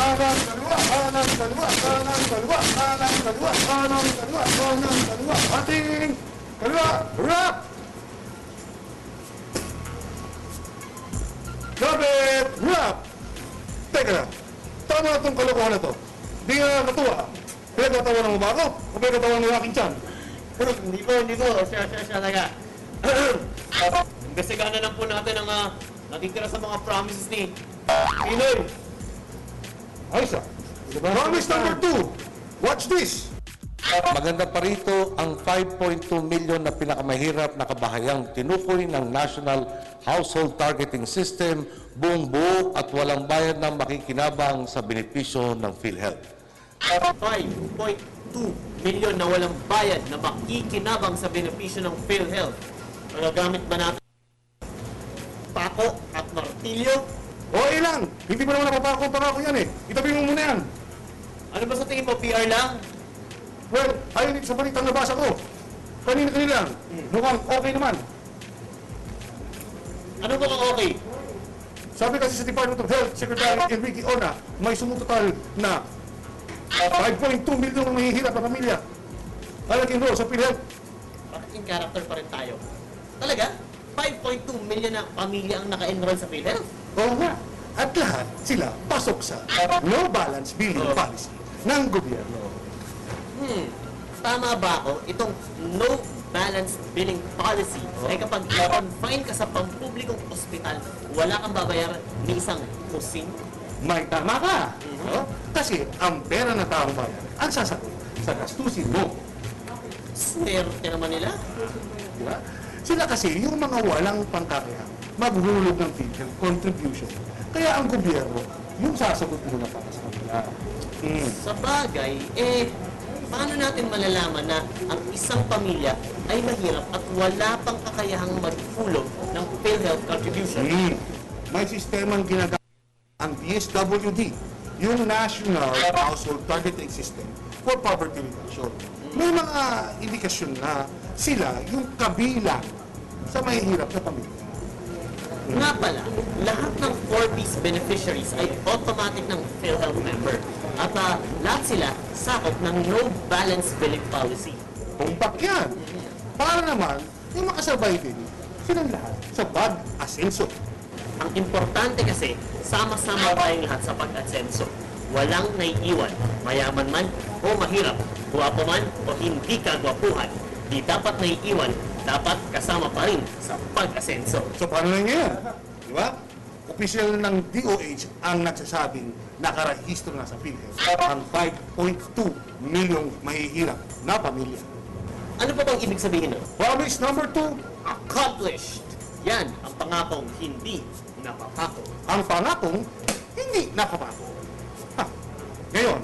kanan, kaliwa, kanan, kaliwa, kanan, kaliwa, kanan, kaliwa, kanan, kaliwa, kanan, kaliwa, ating kaliwa, wrap! Gabit, wrap! Teka na, tama na itong kalokohan na to. Di nga nakakatuwa. Pinagkatawanan mo ba ako? O pinagkatawanan mo yung aking tiyan? Hindi ko. Siya talaga. Investigahan na lang po natin ang natitira sa mga promises ni Pinoy. Ayos ah. Promise number 2. Watch this. Maganda pa rito ang 5.2 million na pinakamahirap na kabahayang tinukoy ng National Household Targeting System, buong buo at walang bayad na makikinabang sa benepisyo ng PhilHealth. 5.2 million na walang bayad na makikinabang sa benepisyo ng PhilHealth. Magagamit ba natin pako at martilyo? O ilang. Hindi mo naman napapako yan eh. Itabi mo muna yan. Ano ba sa tingin mo, PR lang? Well, ayun sa balitang nabasa ko. Kanina-kanina lang. Mukhang okay naman. Ano ba kung okay? Sabi kasi sa Department of Health, Secretary Enrique Ona, may sumutotal na 5.2 million ang mahihirap na pamilya. Nag-enroll sa PhilHealth. Bakit in character pa rin tayo? Talaga? 5.2 million na pamilya ang naka-enroll sa PhilHealth? Oo nga. At lahat sila pasok sa no balance billing policy ng gobyerno. Tama ba ako? Itong no balance billing policy ay kapag i-confine ka sa pampublikong ospital, wala kang babayaran ni isang kusing? May tama ka. No? Kasi ang pera na taong bayan ang sasagot sa gastusin mo. Swerte naman nila. Di ba? Sila kasi yung mga walang pangkakayang maghuhulog ng PhilHealth contribution. Kaya ang gobyerno yung sasagot muna para sa kanila. Sa bagay, paano natin malalaman na ang isang pamilya ay mahirap at wala pang kakayahang maghulog ng PhilHealth contribution? May sistemang ginagamit ang DSWD, yung National Household Targeting System for Poverty Reduction. May mga indikasyon na sila yung kabilang sa mahihirap na pamilya. Nga pala, lahat ng 4-piece beneficiaries ay automatic ng PhilHealth member. At lahat sila sakop ng no balance billing policy. Tumpak yan. Para naman, yung makasabay din silang lahat sa pag-asenso. Ang importante kasi, sama-sama tayong lahat sa pag-asenso. Walang naiiwan, mayaman man o mahirap, guwapo man o hindi kagwapuhan. Di dapat naiiwan, dapat kasama pa rin sa pag-asenso. So paano na yan? Di ba? Opisyal ng DOH ang nagsasabing nakarehistro na sa PhilHealth ang 5.2 milyong mahihirap na pamilya. Ano pa bang ibig sabihin nun? Promise number 2, Accomplished! Yan ang pangakong hindi napapako. ang pangakong hindi napapako. Ha, ngayon,